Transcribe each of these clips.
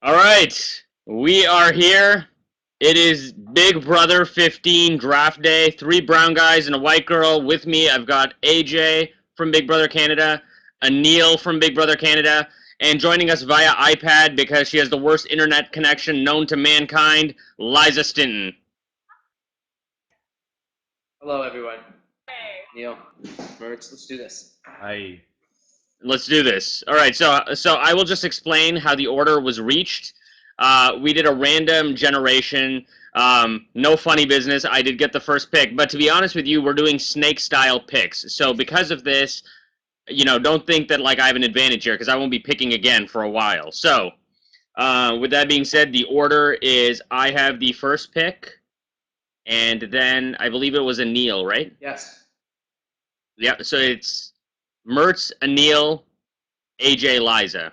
All right, we are here. It is Big Brother 15 draft day. 3 brown guys and a white girl. With me, I've got AJ from Big Brother Canada, Aneal from Big Brother Canada, and joining us via iPad because she has the worst internet connection known to mankind, Liza Stinton. Hello, everyone. Hey. Neil, Murtz, let's do this. Hi. Let's do this. All right, so I will just explain how the order was reached. We did a random generation. No funny business. I did get the first pick, but to be honest with you, we're doing snake style picks. So because of this, don't think that like I have an advantage here because I won't be picking again for a while. So with that being said, the order is I have the first pick, and then I believe it was Aneal, right? Yes. Yeah. So it's Murtz, Aneal, AJ, Liza.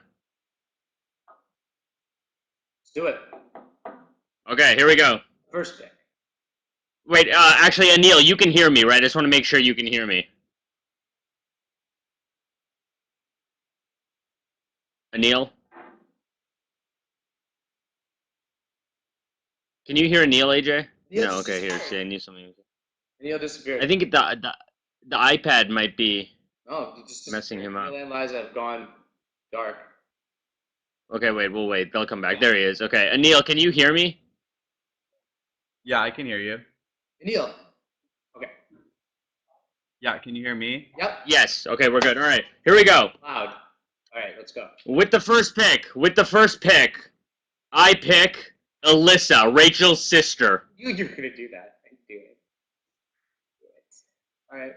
Let's do it. Okay, here we go. First pick. Wait, actually, Aneal, you can hear me, right? I just want to make sure you can hear me. Aneal? Can you hear Aneal, AJ? Neil No, okay, here, see, I need something. Neil disappeared. I think the iPad might be Oh, you just messing him up. Neil and Liza have gone dark. Okay, wait, we'll wait. They'll come back. There he is. Okay, Aneal, can you hear me? Yeah, I can hear you. Neil. Okay. Yeah, can you hear me? Yep. Yes. Okay, we're good. All right, here we go. Loud. All right, let's go. With the first pick, I pick Alyssa, Rachel's sister. You're gonna do that. Do it. Do it. All right.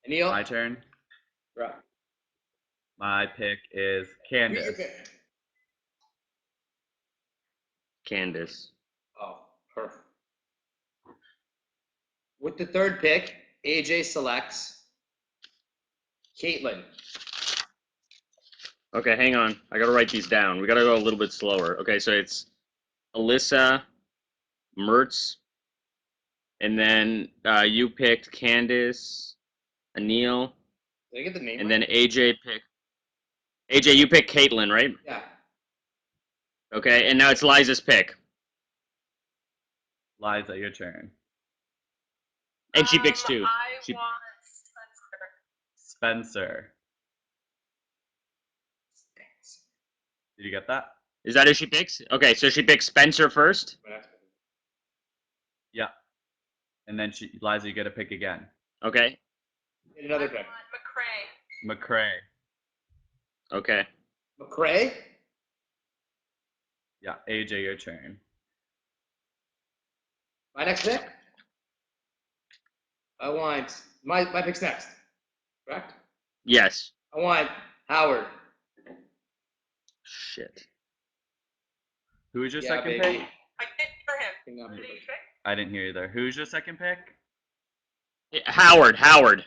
Neil. My turn. Bro. My pick is Who's Candace. your pick? Candace. Oh, perfect. With the third pick, AJ selects Caitlin. Okay, hang on. I gotta write these down. We gotta go a little bit slower. Okay, so it's Alyssa, Murtz, and then you picked Candace, Aneal, Did I get the name and right? then AJ picked. AJ, you picked Caitlin, right? Yeah. Okay, and now it's Liza's pick, Liza, your turn. and she picks two. I want Spencer. Spencer. Did you get that? Is that who she picks? Okay, so she picks Spencer first. Yeah. And then Liza, you get to pick again. Okay. Get another I pick. want McCray. McCray. Okay. McCray. Yeah, AJ, your turn. My next pick. I want my pick's next. Correct. Yes. I want Howard. Shit. Who's your Yeah, second baby. pick? I picked for him. Hang on. Did you pick? I didn't hear either. Who's your second pick? Howard. Howard.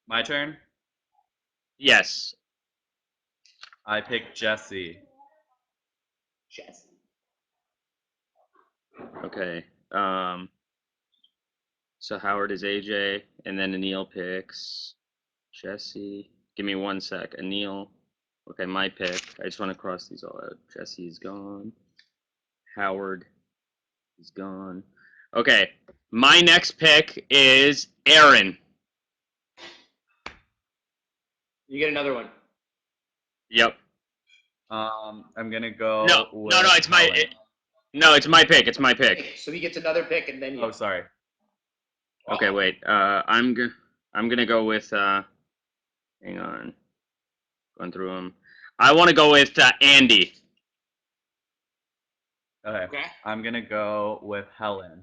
My turn? Yes. I picked Jesse. Jesse. Okay. So Howard is AJ, and then Aneal picks Jesse. Give me 1 sec. Aneal. Okay, my pick. I just want to cross these all out. Jesse's gone. Howard is gone. Okay, my next pick is Aaron. You get another one. Yep. I'm gonna go. No, it's my. Helen. No, it's my pick. It's my pick. So he gets another pick, and then you. Oh, sorry. Okay, wait. I'm gonna go with. Hang on. Going through them. I want to go with Andy. Okay. Okay. I'm gonna go with Helen.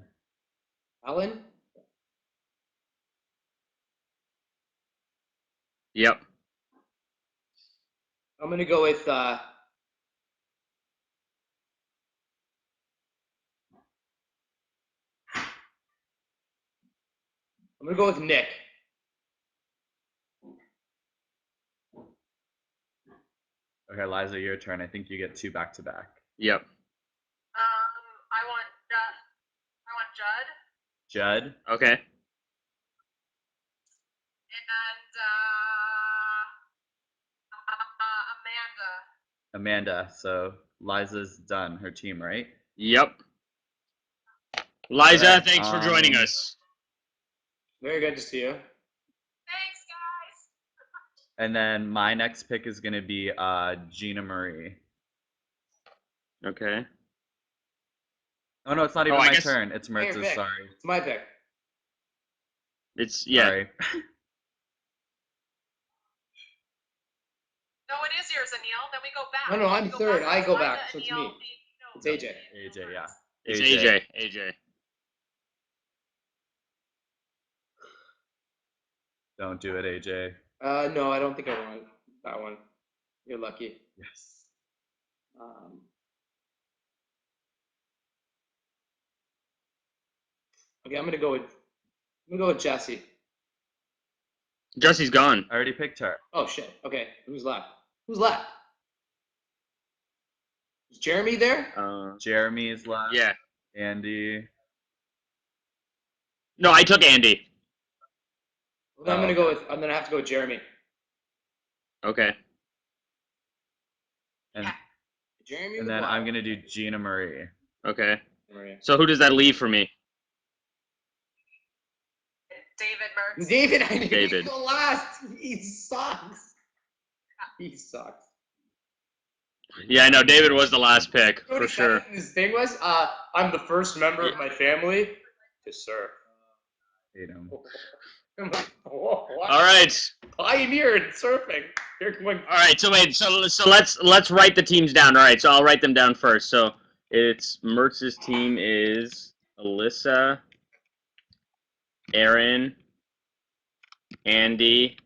Helen. Yep. I'm gonna go with. I'm gonna go with Nick. Okay, Liza, your turn. I think you get 2 back to back. Yep. I want Judd. Judd. Okay. And Amanda. So Liza's done her team, right? Yep. Liza, Alright, thanks for joining us. Very good to see you. Thanks, guys. And then my next pick is gonna be Gina Marie. Okay. Oh no, it's not Oh, even I my guess- turn. It's Your Murtz's. pick. Sorry. It's my pick. It's yeah. Sorry. No, it is yours, Aneal. Then we go back. No, I'm We go third. backwards. I go Liza, back, so it's Aneal, me. no, It's AJ. AJ, yeah. It's AJ. AJ. Don't do it, AJ. No, I don't think I won that one. You're lucky. Yes. Okay, I'm gonna go with Jesse. Jesse's gone. I already picked her. Oh shit. Okay, who's left? Who's left? Is Jeremy there? Jeremy's left. Yeah. Andy. No, I took Andy. Well, then I'm gonna have to go with Jeremy. Okay. And, Jeremy. and then I'm gonna do Gina Marie. Okay. Maria. So who does that leave for me? David Murtz. David, I knew David. he'd go last. He sucks. He sucks. Yeah, I know. David was the last pick You know what for he sure. said? His thing was, I'm the first member of my family to surf. Hate him. I'm like, whoa, what? All right. Pioneer in surfing. You're going. All right. So wait. So let's write the teams down. All right. So I'll write them down first. So it's Murtz's team is Alyssa, Aaron, Andy,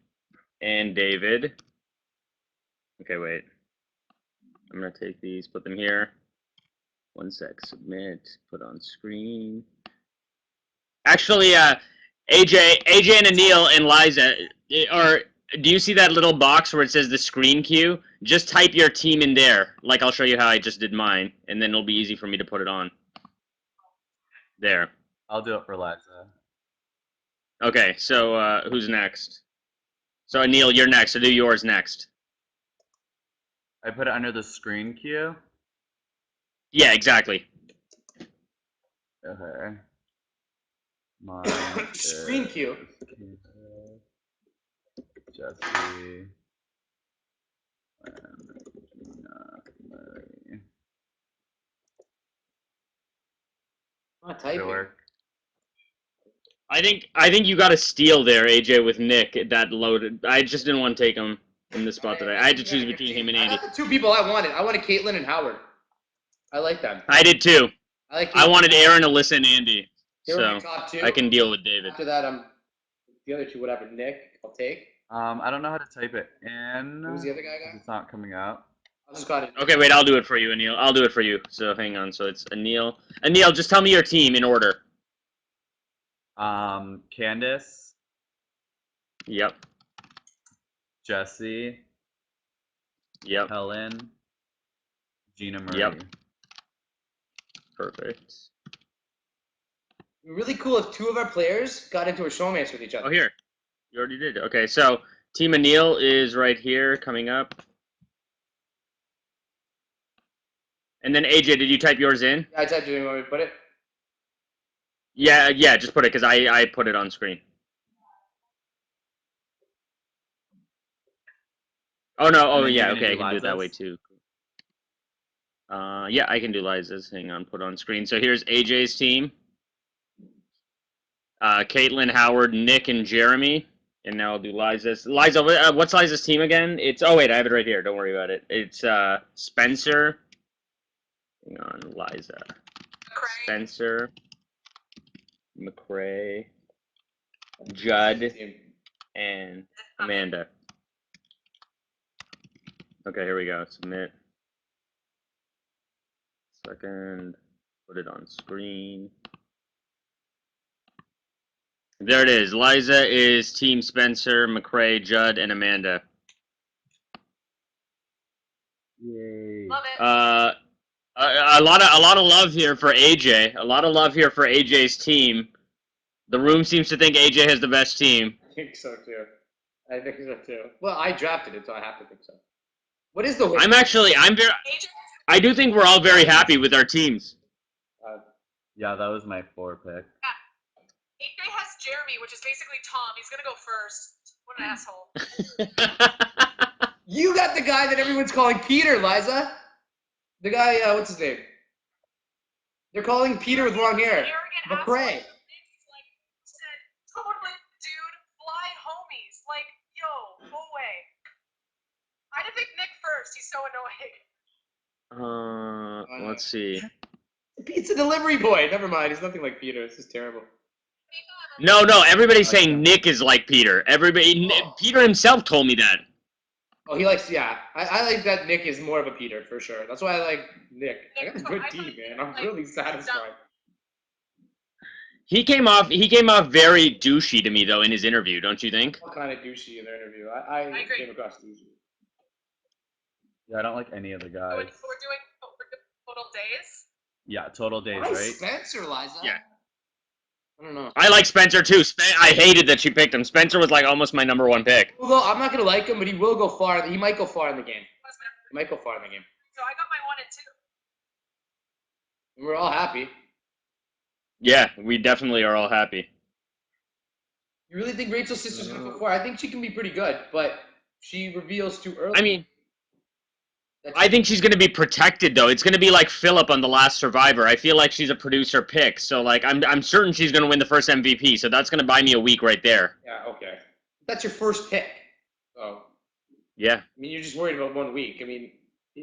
and David. Okay. Wait. I'm gonna take these. Put them here. One sec. Submit. Put on screen. Actually, AJ and Aneal and Liza, or do you see that little box where it says the screen queue? Just type your team in there. Like I'll show you how I just did mine, and then it'll be easy for me to put it on. There. I'll do it for Liza. Okay, so who's next? So Aneal, you're next. So do yours next. I put it under the screen queue. Yeah, exactly. Okay. Mine Screen is queue. Jesse. And Gina Marie. Not Did typing. it work? I think you got a steal there, AJ, with Nick. That loaded. I just didn't want to take him in the spot that I had to choose between him and I Andy. got the two people I wanted. I wanted Caitlin and Howard. I like them. I did too. I like. I wanted Aaron, Alyssa, and Andy. They were So my top two. I can deal with David. After that, the other two, whatever. Nick, I'll take. I don't know how to type it in. Who's the other guy? It's not coming out. I just got it. Okay, wait, I'll do it for you, Aneal. I'll do it for you. So hang on. So it's Aneal. Aneal, just tell me your team in order. Candace, Yep. Jesse, Yep. Helen, Gina Marie. Yep. Perfect. It'd be really cool if two of our players got into a showmance with each other. Oh, here. You already did. Okay, so Team Aneal is right here coming up. And then AJ, did you type yours in? I typed it in. Want me to put it? Yeah, just put it because I put it on screen. Oh no, oh then you're yeah, gonna okay, I do can do it that way Liza's? too. Yeah, I can do Liza's. Hang on, put on screen. So here's AJ's team. Caitlin, Howard, Nick, and Jeremy. And now I'll do Liza's. Liza, what's Liza's team again? It's, oh wait, I have it right here. Don't worry about it. It's Spencer. Hang on, Liza. Spencer. McCrae. Judd. And Amanda. Okay, here we go. Submit. Second. Put it on screen. There it is. Liza is Team Spencer, McCrae, Judd, and Amanda. Yay. Love it. A lot of love here for AJ. A lot of love here for AJ's team. The room seems to think AJ has the best team. I think so too. Well, I drafted it, so I have to think so. What is the? I'm very. AJ, I do think we're all very happy with our teams. Yeah, that was my 4 pick. AJ has Jeremy, which is basically Tom. He's gonna go first. What an asshole. You got the guy that everyone's calling Peter, Liza. The guy, what's his name? They're calling Peter with long hair. Arrogant McRae. asshole. Like, said, totally, dude, fly homies. Like, yo, go away. I didn't pick Nick first. He's so annoying. Let's see. Pizza delivery boy. Never mind. He's nothing like Peter. This is terrible. No, everybody's saying Nick is like Peter. Peter himself told me that. Oh, he likes, yeah. I like that Nick is more of a Peter, for sure. That's why I like Nick. I got a good team, man. I'm really satisfied. He came off very douchey to me, though, in his interview, don't you think? What kind of douchey in their interview? I agree. came across douchey. Yeah, I don't like any of the So guys. we're doing total days? Yeah, total days, Why right? Spencer, Liza? Yeah. I don't know. I like Spencer, too. I hated that she picked him. Spencer was, like, almost my number 1 pick. Although I'm not going to like him, but he will go far. He might go far in the game. He might go far in the game. So I got my 1 and 2. And we're all happy. Yeah, we definitely are all happy. You really think Rachel's sister's going to go far? I think she can be pretty good, but she reveals too early. I mean, I think she's going to be protected, though. It's going to be like Philip on The Last Survivor. I feel like she's a producer pick, so like I'm certain she's going to win the first MVP, so that's going to buy me a week right there. Yeah, okay. That's your first pick. Oh. Yeah. I mean, you're just worried about 1 week. I mean,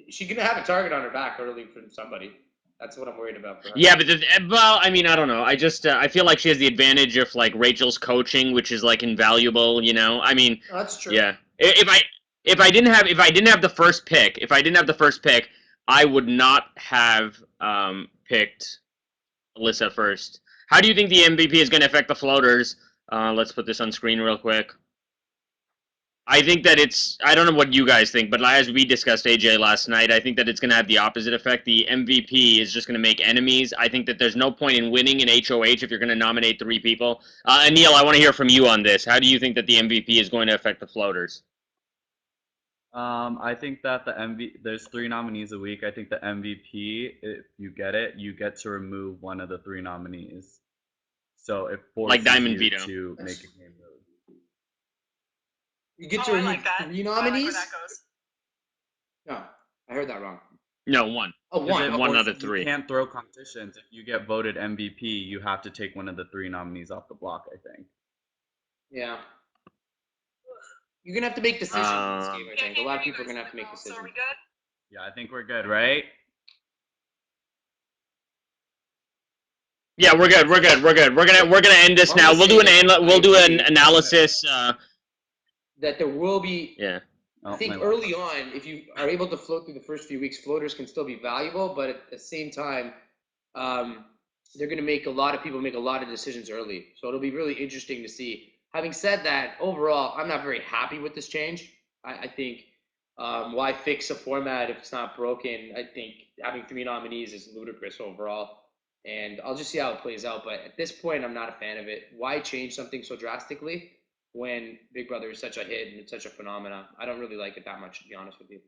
she's going to have a target on her back early from somebody. That's what I'm worried about for her. Yeah, but well, I mean, I don't know. I just I feel like she has the advantage of like Rachel's coaching, which is like invaluable. You know, I mean, Oh, that's true. yeah. If I didn't have the first pick, I would not have picked Alyssa first. How do you think the MVP is going to affect the floaters? Let's put this on screen real quick. I think that I don't know what you guys think, but as we discussed AJ last night, I think that it's going to have the opposite effect. The MVP is just going to make enemies. I think that there's no point in winning an HOH if you're going to nominate 3 people. Aneal, I want to hear from you on this. How do you think that the MVP is going to affect the floaters? I think that there's 3 nominees a week. I think the MVP, if you get it, you get to remove one of the 3 nominees. So it forces Like Diamond you Veto. to make a game mode. You get Oh, to I remove like that. 3 I like where nominees? that goes. No, I heard that wrong. No, 1. Oh, Is 1. it- One or out of 3. You can't throw competitions. If you get voted MVP, you have to take one of the 3 nominees off the block, I think. Yeah. You're going to have to make decisions in this game, I Yeah, think. A lot of people are going to have to make So decisions. are we good? Yeah, I think we're good, right? Yeah, we're good. We're gonna end this now. We'll do an analysis. That there will be, Yeah. I think early on, if you are able to float through the first few weeks, floaters can still be valuable, but at the same time, they're going to make a lot of people make a lot of decisions early. So it'll be really interesting to see. Having said that, overall, I'm not very happy with this change. I think why fix a format if it's not broken? I think having 3 nominees is ludicrous overall. And I'll just see how it plays out. But at this point, I'm not a fan of it. Why change something so drastically when Big Brother is such a hit and it's such a phenomenon? I don't really like it that much, to be honest with you.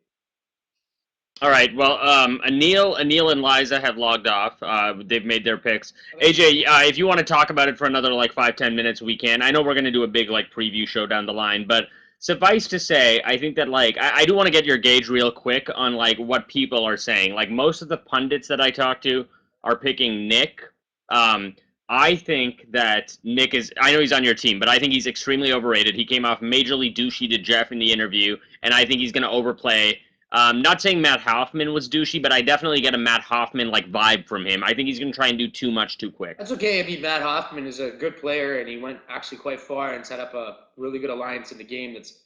All right. Well, Aneal and Liza have logged off. They've made their picks. AJ, if you want to talk about it for another like 5-10 minutes, we can. I know we're gonna do a big like preview show down the line, but suffice to say, I think that like I do want to get your gauge real quick on like what people are saying. Like most of the pundits that I talk to are picking Nick. I think that Nick is, I know he's on your team, but I think he's extremely overrated. He came off majorly douchey to Jeff in the interview, and I think he's going to overplay. Not saying Matt Hoffman was douchey, but I definitely get a Matt Hoffman like vibe from him. I think he's going to try and do too much too quick. That's okay. I mean, Matt Hoffman is a good player, and he went actually quite far and set up a really good alliance in the game that's,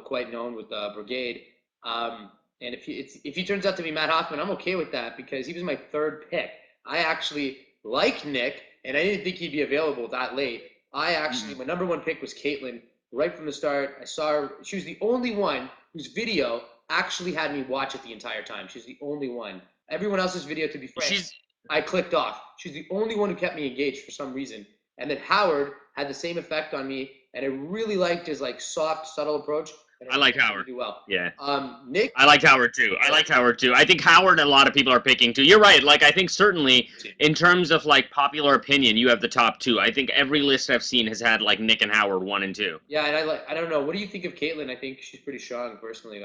quite known with Brigade. And if he turns out to be Matt Hoffman, I'm okay with that because he was my 3rd pick. I actually like Nick, and I didn't think he'd be available that late. My number 1 pick was Caitlyn right from the start. I saw her. She was the only one whose video actually had me watch it the entire time. She's the only one. Everyone else's video, to be frank, I clicked off. She's the only one who kept me engaged for some reason. And then Howard had the same effect on me, and I really liked his like soft, subtle approach. I like Howard. Do well. Yeah. Nick. I liked Howard too. I think Howard a lot of people are picking too. You're right. Like I think certainly in terms of like popular opinion, you have the top two. I think every list I've seen has had like Nick and Howard 1 and 2. Yeah, and I don't know. What do you think of Caitlin? I think she's pretty strong personally.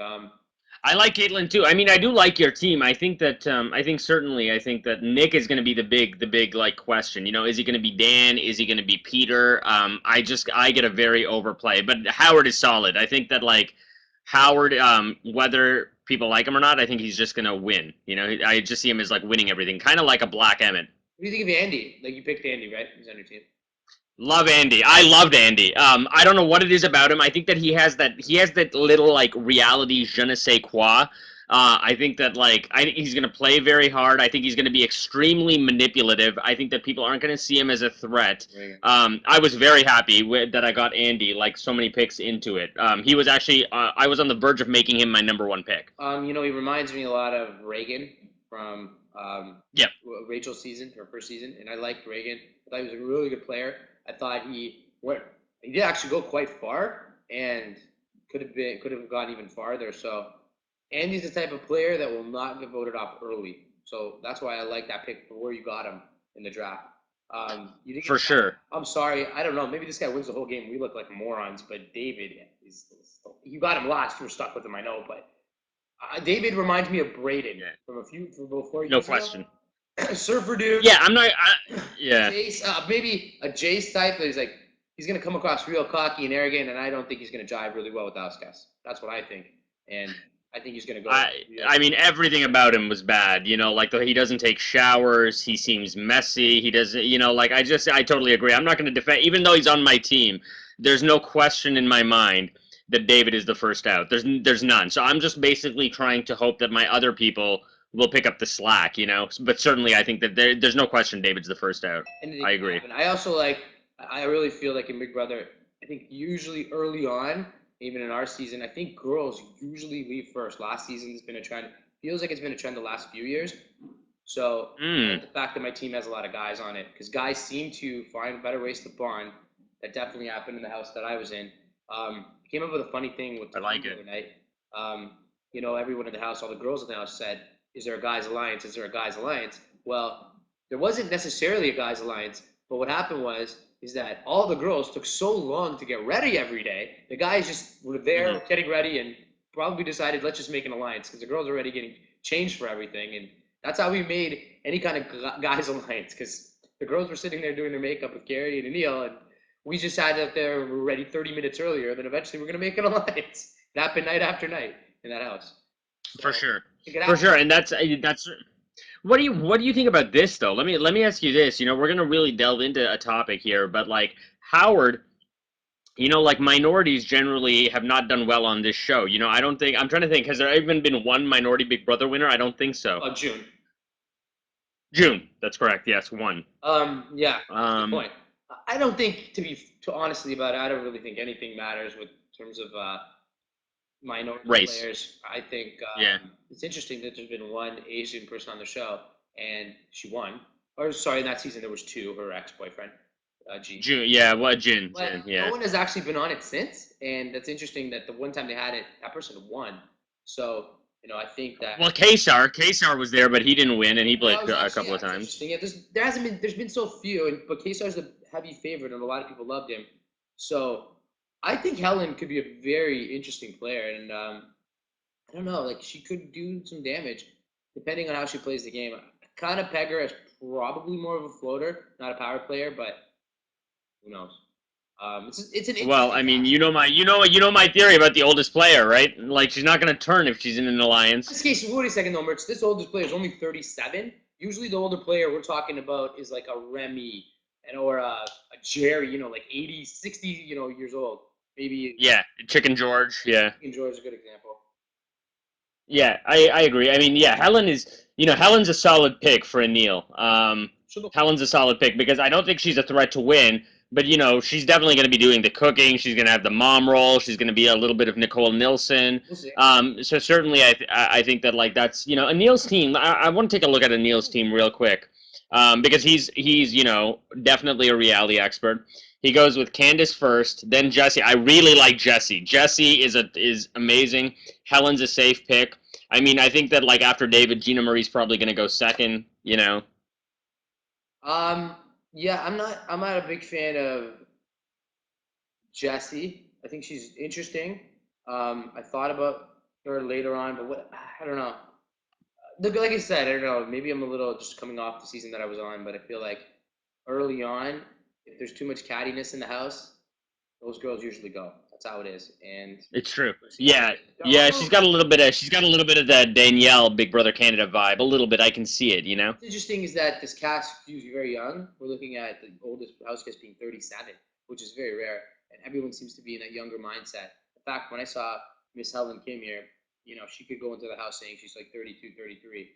I like Caitlin too. I mean, I do like your team. I think that I think that Nick is going to be the big like question. You know, is he going to be Dan? Is he going to be Peter? I get a very overplay, but Howard is solid. I think that like Howard, whether people like him or not, I think he's just going to win. You know, I just see him as like winning everything, kind of like a Black Emmett. What do you think of Andy? Like you picked Andy, right? He's on your team. Love Andy. I loved Andy. I don't know what it is about him. I think that he has that little like reality je ne sais quoi. I think that like he's going to play very hard. I think he's going to be extremely manipulative. I think that people aren't going to see him as a threat. I was very happy that I got Andy like so many picks into it. He was actually I was on the verge of making him my #1 pick. You know, he reminds me a lot of Reagan from Rachel's season, her first season, and I liked Reagan. I thought he was a really good player. I thought he did actually go quite far and could have gone even farther. So Andy's the type of player that will not get voted off early. So that's why I like that pick for where you got him in the draft. You think for sure. I'm sorry, I don't know. Maybe this guy wins the whole game. We look like morons, but David you got him last. You were stuck with him, I know, but David reminds me of Braden from before. No question. Surfer dude. Yeah, I'm not. Yeah. Jace, maybe a Jace type. That he's gonna come across real cocky and arrogant, and I don't think he's gonna jive really well with us guys. That's what I think, and I think he's gonna go. I mean, everything about him was bad. You know, like he doesn't take showers. He seems messy. He doesn't. You know, like I totally agree. I'm not gonna defend, even though he's on my team. There's no question in my mind that David is the first out. There's none. So I'm just basically trying to hope that my other people will pick up the slack, you know. But certainly, I think that there's no question David's the first out. I agree. I also I really feel like in Big Brother, I think usually early on, even in our season, I think girls usually leave first. Last season has been a trend. Feels like it's been a trend the last few years. So the fact that my team has a lot of guys on it, because guys seem to find better ways to bond. That definitely happened in the house that I was in. Came up with a funny thing with the other night. You know, everyone in the house, all the girls in the house said, is there a guys alliance? Is there a guys alliance? Well, there wasn't necessarily a guys alliance, but what happened is that all the girls took so long to get ready every day. The guys just were there getting ready and probably decided, let's just make an alliance because the girls are already getting changed for everything. And that's how we made any kind of guys alliance, because the girls were sitting there doing their makeup with Gary and Aneal, and we just sat up there and were ready 30 minutes earlier. Then eventually we're going to make an alliance. It happened night after night in that house. So, for sure. And that's what do you think about this though? Let me ask you this. You know, we're gonna really delve into a topic here, but like Howard, you know, like minorities generally have not done well on this show. You know, I'm trying to think, has there even been one minority Big Brother winner? I don't think so. June. That's correct. Yes, one. Yeah. Good point. I don't think honestly about it, I don't really think anything matters in terms of minority race. Players. I think it's interesting that there's been one Asian person on the show and she won. Or sorry, in that season there was two. Her ex-boyfriend, Jin. Jin. No one has actually been on it since, and that's interesting that the one time they had it, that person won. So you know, I think that. Well, Kesar was there, but he didn't win, and he played a couple of times. Yeah, there's been so few, but Kesar's a heavy favorite, and a lot of people loved him. So. I think Helen could be a very interesting player, and I don't know, like she could do some damage depending on how she plays the game. I kind of peg her as probably more of a floater, not a power player, but who knows? It's an well, I mean, you know my theory about the oldest player, right? Like she's not going to turn if she's in an alliance. In this case, wait a second though, Murtz. This oldest player is only 37. Usually, the older player we're talking about is like a Remy or a Jerry, you know, like 80, 60, you know, years old. Maybe. Yeah, Chicken George. Yeah. Chicken George is a good example. Yeah, I agree. I mean, yeah, Helen's a solid pick for Aneal. Helen's a solid pick because I don't think she's a threat to win, but you know, she's definitely going to be doing the cooking. She's going to have the mom role. She's going to be a little bit of Nicole Nilsson. So certainly, I think that like that's Aneal's team. I want to take a look at Aneal's team real quick. because he's definitely a reality expert. He goes with Candace first, then Jesse. I really like Jesse. Jesse is amazing. Helen's a safe pick. I mean, I think that like after David, Gina Marie's probably going to go second. Yeah, I'm not a big fan of Jessie. I think she's interesting. I thought about her later on, but I don't know. Look, like I said, I don't know. Maybe I'm a little just coming off the season that I was on, but I feel like early on, if there's too much cattiness in the house, those girls usually go. That's how it is. And It's true. yeah, Yeah, yeah. She's got a little bit of that Danielle Big Brother Canada vibe. A little bit. I can see it. What's interesting is that this cast skews very young. We're looking at the oldest house guest being 37, which is very rare, and everyone seems to be in a younger mindset. In fact, when I saw Miss Helen Kim here, she could go into the house saying she's like 32, 33.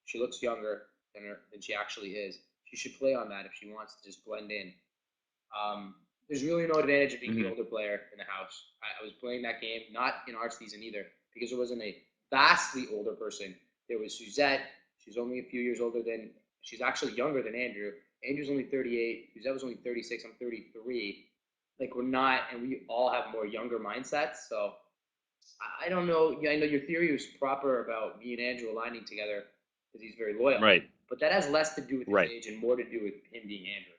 She looks younger than she actually is. She should play on that if she wants to just blend in. There's really no advantage of being the older player in the house. I was playing that game, not in our season either, because there wasn't a vastly older person. There was Suzette. She's only a few years older than, she's actually younger than Andrew. Andrew's only 38. Suzette was only 36. I'm 33. Like, we're not, and we all have more younger mindsets. So I don't know. Yeah, I know your theory was proper about me and Andrew aligning together because he's very loyal. Right. But that has less to do with his Right. age and more to do with him being Andrew,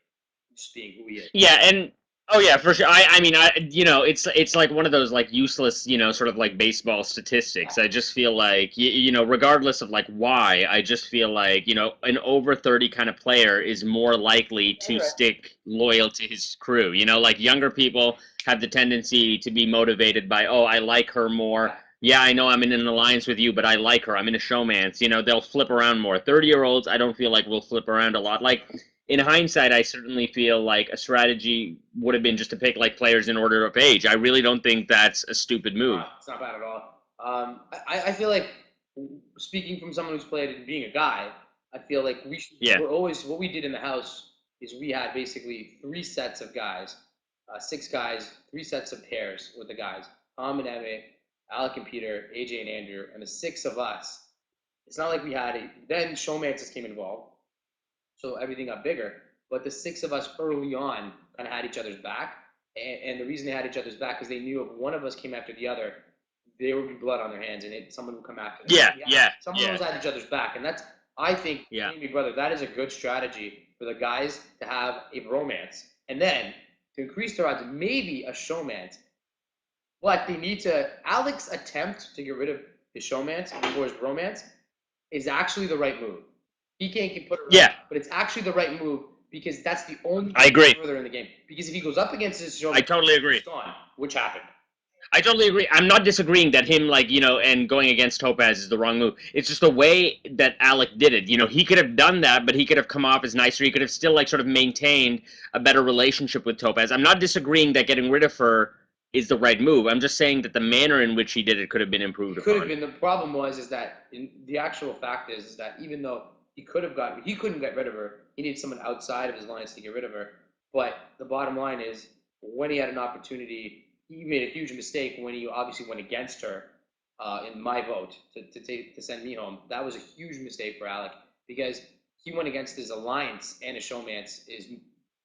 just being who he is. Yeah, and oh yeah, for sure. I mean, it's like one of those like useless, sort of like baseball statistics. I just feel like regardless of like why, I just feel like an over 30 kind of player is more likely to stick loyal to his crew. Like younger people have the tendency to be motivated by, oh, I like her more. Yeah, I know I'm in an alliance with you, but I like her. I'm in a showmance. They'll flip around more. 30-year-olds, I don't feel like will flip around a lot. Like in hindsight, I certainly feel like a strategy would have been just to pick like players in order of age. I really don't think that's a stupid move. It's not bad at all. I feel like, speaking from someone who's played and being a guy, I feel like we're always, what we did in the house is we had basically 3 sets of guys, 6 guys, 3 sets of pairs with the guys. Tom and Emmett, Alec and Peter, AJ and Andrew, and the 6 of us. It's not like we had then showmances came involved, so everything got bigger. But the 6 of us early on kind of had each other's back, and the reason they had each other's back is they knew if one of us came after the other, there would be blood on their hands, and someone would come after them. Someone always had each other's back, and that's, I think, Big Brother, that is a good strategy for the guys to have a bromance, and then to increase their odds, maybe a showmance. But they need to, Alex's attempt to get rid of his showmance before his bromance is actually the right move. He can't get put around, but it's actually the right move because that's the only I agree. further in the game. Because if he goes up against his showman, I totally agree. he's gone, which happened. I totally agree. I'm not disagreeing that him, like, and going against Topaz is the wrong move. It's just the way that Alec did it. He could have done that, but he could have come off as nicer. He could have still, like, sort of maintained a better relationship with Topaz. I'm not disagreeing that getting rid of her is the right move. I'm just saying that the manner in which he did it could have been improved upon. Could have been. The problem is that the actual fact is that even though he couldn't get rid of her, he needed someone outside of his lines to get rid of her. But the bottom line is, when he had an opportunity, he made a huge mistake when he obviously went against her in my vote to send me home. That was a huge mistake for Alec because he went against his alliance and his showmance. Is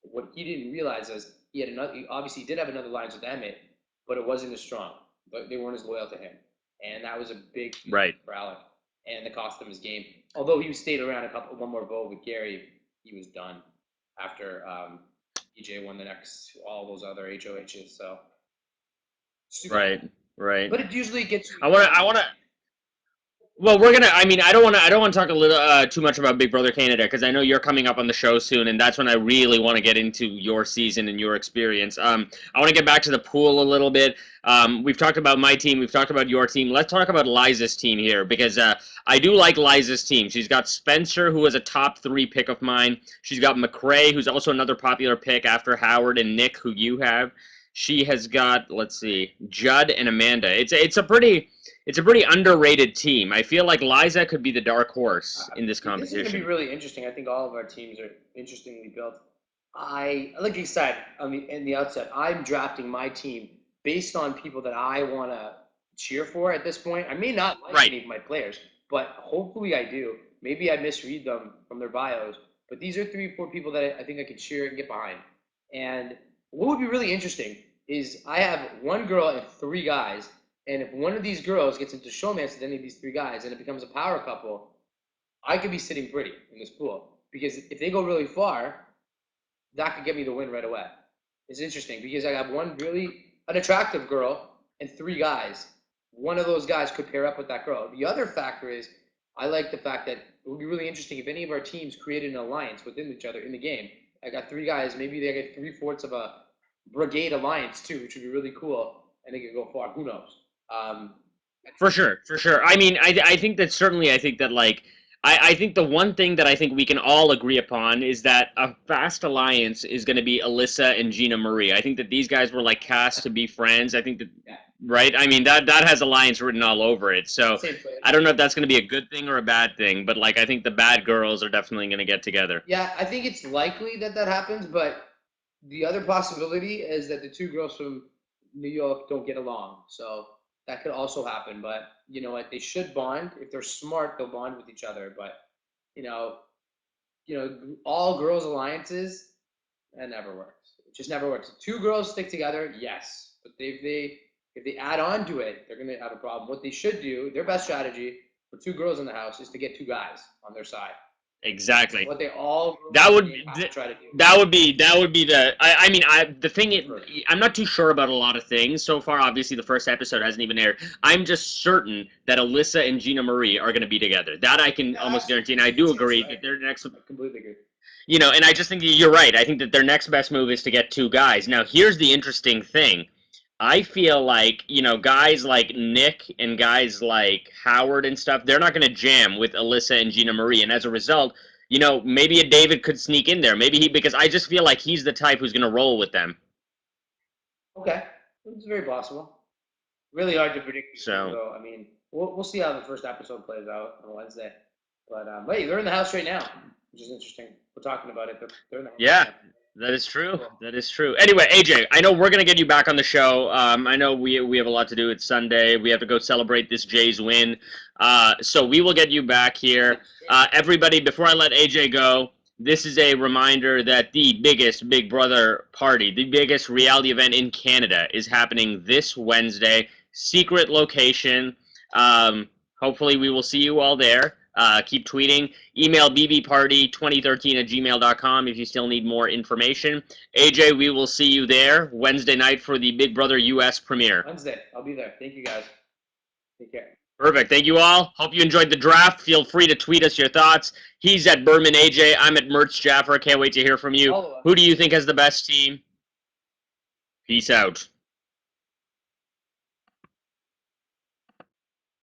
what he didn't realize is he had another. Obviously, he did have another alliance with Emmett, but it wasn't as strong. But they weren't as loyal to him, and that was a big right for Alec, and it cost him his game. Although he stayed around one more vote with Gary, he was done after EJ won all those other HOHs. So right. But it usually gets. I want to. Well, we're gonna. I mean, I don't want to talk a little too much about Big Brother Canada because I know you're coming up on the show soon, and that's when I really want to get into your season and your experience. I want to get back to the pool a little bit. We've talked about my team. We've talked about your team. Let's talk about Liza's team here because I do like Liza's team. She's got Spencer, who was a top 3 pick of mine. She's got McRae, who's also another popular pick after Howard and Nick, who you have. She has got, let's see, Judd and Amanda. It's a pretty underrated team. I feel like Liza could be the dark horse in this competition. This is going to be really interesting. I think all of our teams are interestingly built. Like you said in the outset, I'm drafting my team based on people that I want to cheer for at this point. I may not like any of my players, but hopefully I do. Maybe I misread them from their bios, But these are 3 or 4 people that I think I could cheer and get behind. And what would be really interesting is I have 1 girl and 3 guys. And if one of these girls gets into showmance with any of these 3 guys and it becomes a power couple, I could be sitting pretty in this pool. Because if they go really far, that could get me the win right away. It's interesting because I have an attractive girl and 3 guys. One of those guys could pair up with that girl. The other factor is I like the fact that it would be really interesting if any of our teams created an alliance within each other in the game. I got 3 guys, maybe they get 3/4 of a brigade alliance too, which would be really cool, and they could go far. Who knows? For sure, for sure. I mean, I think that certainly, I think that like, I think the one thing that I think we can all agree upon is that a fast alliance is going to be Alyssa and Gina Marie. I think that these guys were like cast to be friends. I think that, right? I mean, that has alliance written all over it. So I don't know if that's going to be a good thing or a bad thing, but like, I think the bad girls are definitely going to get together. Yeah, I think it's likely that happens, but the other possibility is that the 2 girls from New York don't get along. So that could also happen, but you know what? They should bond. If they're smart, they'll bond with each other. But you know, all girls alliances, that never works. It just never works. 2 girls stick together, yes, but if they add on to it, they're gonna have a problem. What they should do, their best strategy for 2 girls in the house, is to get 2 guys on their side. Exactly. What they all That would try to do. that would be the I mean the thing is, I'm not too sure about a lot of things so far. Obviously the first episode hasn't even aired. I'm just certain that Alyssa and Gina Marie are going to be together. That I can almost guarantee, and I do agree that their next, I completely agree. you know, and I just think you're right. I think that their next best move is to get 2 guys. Now here's the interesting thing. I feel like, you know, guys like Nick and guys like Howard and stuff, they're not going to jam with Alyssa and Gina Marie. And as a result, you know, maybe a David could sneak in there. Maybe because I just feel like he's the type who's going to roll with them. Okay, it's very possible. Really hard to predict. So, though. I mean, we'll see how the first episode plays out on Wednesday. But wait, they're in the house right now, which is interesting. We're talking about it. They're in the house. yeah. Right now. That is true. That is true. Anyway, AJ, I know we're going to get you back on the show. I know we have a lot to do. It's Sunday. We have to go celebrate this Jays win. So we will get you back here. Everybody, before I let AJ go, this is a reminder that the biggest Big Brother party, the biggest reality event in Canada, is happening this Wednesday. Secret location. Hopefully we will see you all there. Keep tweeting. Email bbparty2013@gmail.com if you still need more information. AJ, we will see you there Wednesday night for the Big Brother US premiere. Wednesday, I'll be there. Thank you guys. Take care. Perfect. Thank you all. Hope you enjoyed the draft. Feel free to tweet us your thoughts. He's at Burman AJ. I'm at Murtz Jaffer. Can't wait to hear from you. Who do you think has the best team? Peace out.